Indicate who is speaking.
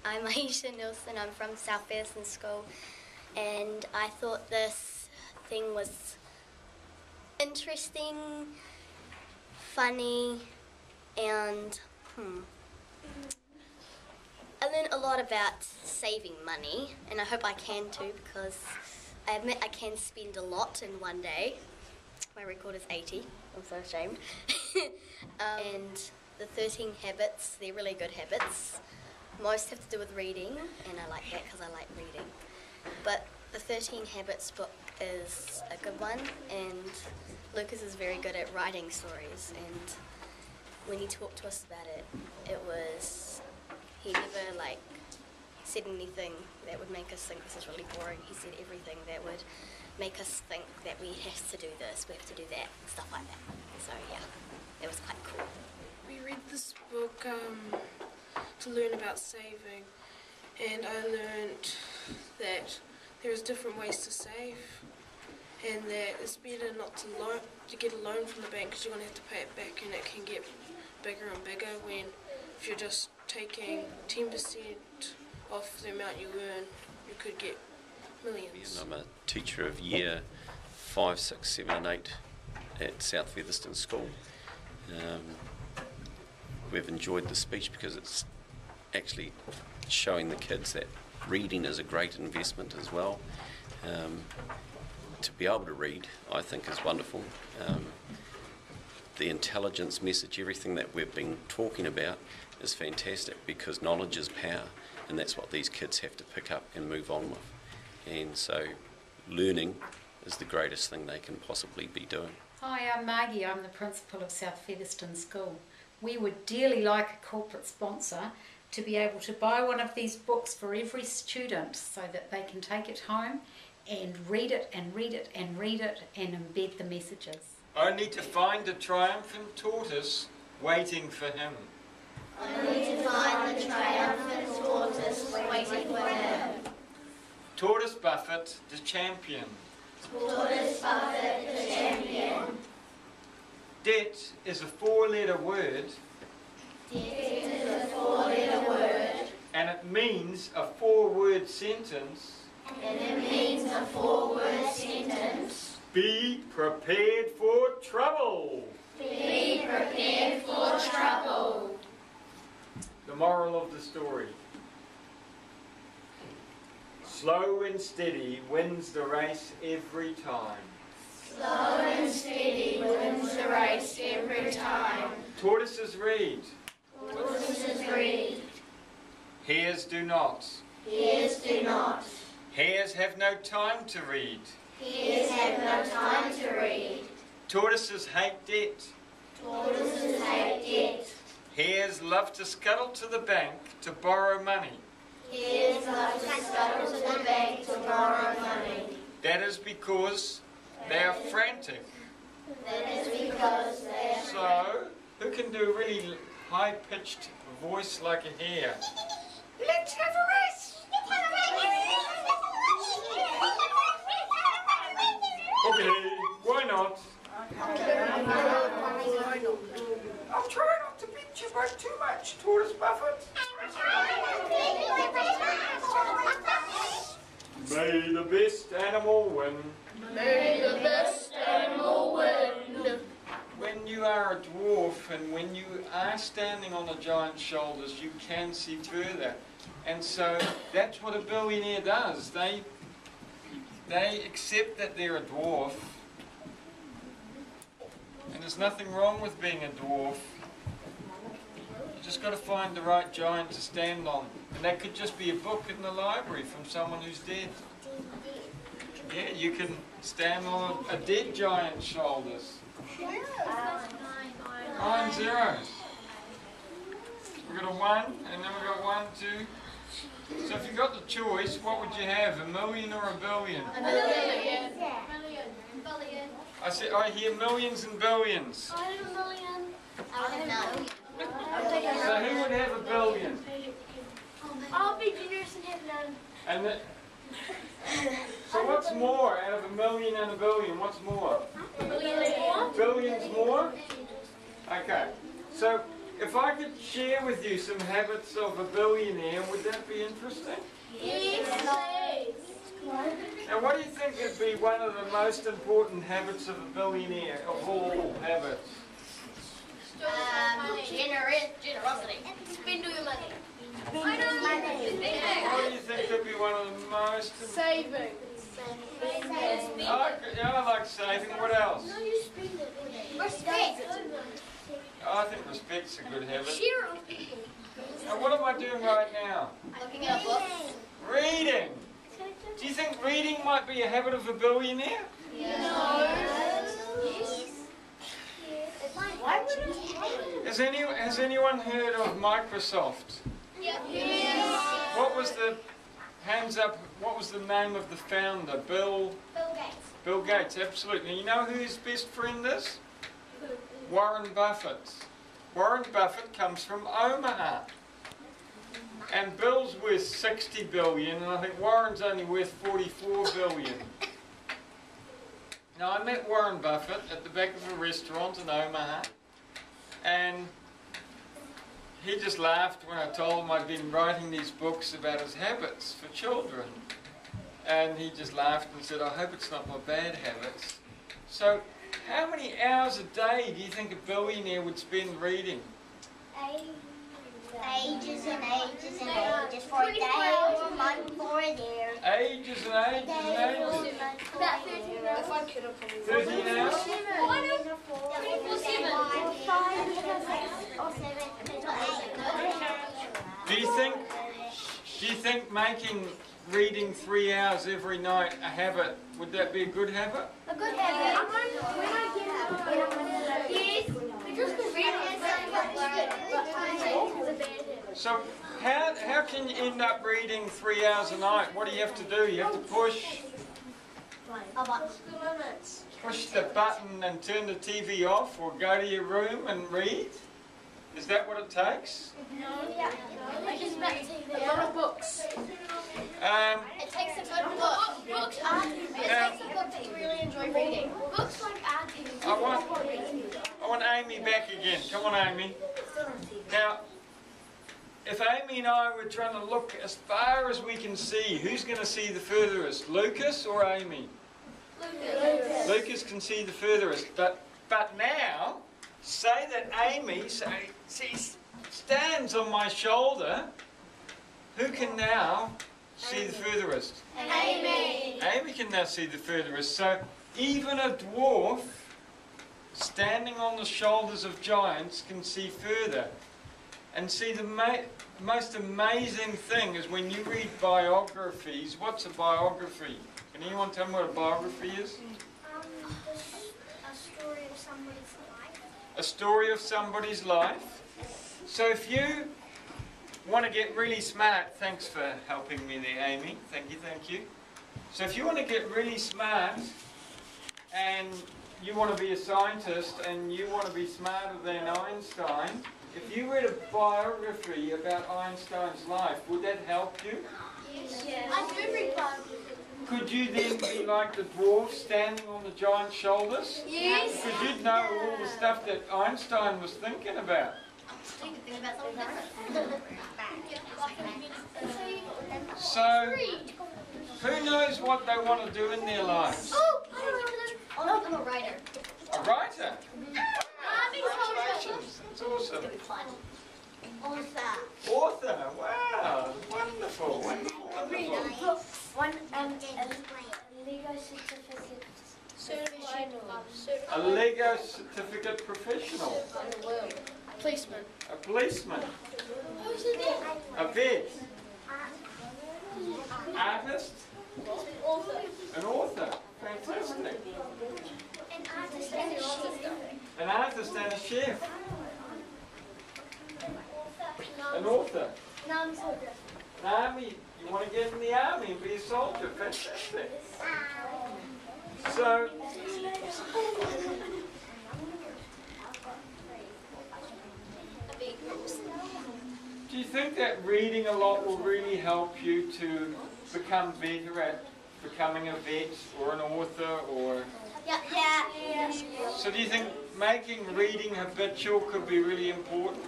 Speaker 1: I'm Aisha Nilsson. I'm from South Featherston School, and I thought this thing was interesting, funny, and I learned a lot about saving money, and I hope I can too, because I admit I can spend a lot in one day. My record is 80. I'm so ashamed. And the 13 habits, they're really good habits. Most have to do with reading, and I like that because I like reading. But the 13 Habits book is a good one, and Lucas is very good at writing stories. And when he talked to us about it, he never said anything that would make us think this is really boring. He said everything that would make us think that we have to do this, we have to do that, stuff like that. So yeah, it was quite cool.
Speaker 2: We read this book to learn about saving, and I learned that there is different ways to save, and that it's better not to get a loan from the bank, because you're going to have to pay it back, and it can get bigger and bigger if you're just taking 10% off the amount you earn, you could get millions.
Speaker 3: I'm a teacher of year 5, 6, 7 and 8 at South Featherston School. We've enjoyed the speech because it's actually showing the kids that reading is a great investment as well. To be able to read, I think, is wonderful. The intelligence message, everything that we've been talking about is fantastic, because knowledge is power, and that's what these kids have to pick up and move on with. And so learning is the greatest thing they can possibly be doing.
Speaker 4: Hi, I'm Margie. I'm the principal of South Featherston School. We would dearly like a corporate sponsor to be able to buy one of these books for every student so that they can take it home and read it and read it and read it and embed the messages.
Speaker 5: Only to find a triumphant tortoise waiting for him.
Speaker 6: Only to find the triumphant tortoise waiting for him.
Speaker 5: Tortoise Buffet, the champion.
Speaker 6: Tortoise Buffet, the champion.
Speaker 5: Debt is a 4-letter word.
Speaker 6: Debt is a 4-letter word.
Speaker 5: And it means a 4-word sentence.
Speaker 6: And it means a 4-word sentence.
Speaker 5: Be prepared for trouble.
Speaker 6: Be prepared for trouble.
Speaker 5: The moral of the story. Slow and steady wins the race every time.
Speaker 6: Slow and steady wins the race every time.
Speaker 5: Tortoises read.
Speaker 6: Tortoises read.
Speaker 5: Hares do not.
Speaker 6: Hares do not.
Speaker 5: Hares have no time to read.
Speaker 6: Hares have no time to read.
Speaker 5: Tortoises hate debt.
Speaker 6: Tortoises hate debt.
Speaker 5: Hares love to scuttle to the bank to borrow money.
Speaker 6: Hares love to scuttle to the bank to borrow money.
Speaker 5: That is because they are frantic.
Speaker 6: That is because they are
Speaker 5: So, who can do a really high-pitched voice like a hare?
Speaker 6: Let's have a race!
Speaker 5: Okay, why not?
Speaker 7: I'll try not to beat you by too much, Tortoise Buffet.
Speaker 5: May the best animal win.
Speaker 6: May the best animal win.
Speaker 5: When you are a dwarf and when you are standing on a giant's shoulders, you can see further. And so that's what a billionaire does. They accept that they're a dwarf. And there's nothing wrong with being a dwarf. You just got to find the right giant to stand on. And that could just be a book in the library from someone who's dead. Yeah, you can stand on a dead giant's shoulders. 9 zeros. We've got a 1, and then we've got 1, 2. So if you got the choice, what would you have? A million or a billion?
Speaker 6: A million.
Speaker 1: Billion.
Speaker 5: I hear millions and billions.
Speaker 1: I have a million. I have none.
Speaker 5: So who would have a billion?
Speaker 1: I'll be generous and have none.
Speaker 5: And so what's more out of a million and a billion? What's more?
Speaker 1: Billion more?
Speaker 5: Billions more? Okay. So if I could share with you some habits of a billionaire, would that be interesting?
Speaker 6: Yes.
Speaker 5: Now, what do you think would be one of the most important habits of a billionaire, of all habits?
Speaker 1: Generosity. Spend all your money.
Speaker 5: What do you think could be one of the most...
Speaker 2: Saving.
Speaker 5: I like saving. What else?
Speaker 1: Respect.
Speaker 5: I think respect's a good habit.
Speaker 1: Cheer on people.
Speaker 5: Now, what am I doing right now?
Speaker 1: Looking at books.
Speaker 5: Reading. Do you think reading might be a habit of a billionaire? Has anyone heard of Microsoft? What was the, hands up, what was the name of the founder? Bill Gates, absolutely. You know who his best friend is? Warren Buffett. Warren Buffett comes from Omaha. And Bill's worth 60 billion, and I think Warren's only worth 44 billion. Now, I met Warren Buffett at the back of a restaurant in Omaha, and he just laughed when I told him I'd been writing these books about his habits for children. And he just laughed and said, I hope it's not my bad habits. So, how many hours a day do you think a billionaire would spend reading?
Speaker 6: Ages and ages and ages for a day or a month or a year.
Speaker 5: Ages and ages and ages.
Speaker 6: About 13 hours.
Speaker 2: If I could, I'd probably
Speaker 5: 13 hours?
Speaker 6: 24/7.
Speaker 5: Do you think making reading 3 hours every night a habit, would that be a good habit?
Speaker 6: A good habit. Yes. Because reading is a bad habit.
Speaker 5: So how can you end up reading 3 hours a night? What do you have to do? You have to push the button and turn the TV off, or go to your room and read? Is that what it takes?
Speaker 2: a lot of books.
Speaker 1: It takes a good book. Books are. It takes a book to really enjoy reading. Books like art.
Speaker 5: I want Amy back again. Come on, Amy. Now, if Amy and I were trying to look as far as we can see, who's going to see the furthest, Lucas or Amy? Lucas can see the furthest. But now, say that Amy stands on my shoulder. Who can now see the furthest?
Speaker 6: Amy.
Speaker 5: Amy can now see the furthest. So even a dwarf standing on the shoulders of giants can see further. And see, the most amazing thing is when you read biographies. What's a biography? Can anyone tell me what a biography is?
Speaker 6: A story of somebody's life.
Speaker 5: A story of somebody's life. So if you want to get really smart, thanks for helping me there, Amy. Thank you. So if you want to get really smart and you want to be a scientist and you want to be smarter than Einstein, if you read a biography about Einstein's life, would that help you?
Speaker 6: Yes. I do read biography.
Speaker 5: Could you then be like the dwarf standing on the giant's shoulders?
Speaker 6: Yes.
Speaker 5: Because you'd know all the stuff that Einstein was thinking about. So, who knows what they want to do in their lives?
Speaker 1: I want to become a writer.
Speaker 5: A writer? Congratulations. That's awesome. Author. Wow. Wonderful.
Speaker 6: One Lego certificate.
Speaker 5: A Lego certificate professional.
Speaker 2: Policeman.
Speaker 5: A policeman. A vet. Artist. An author. Fantastic. An artist and a chef. An author. An army. You want to get in the army and be a soldier. Fantastic. So, do you think that reading a lot will really help you to become better at becoming a vet or an author, or?
Speaker 1: Yeah.
Speaker 5: So do you think making reading habitual could be really important.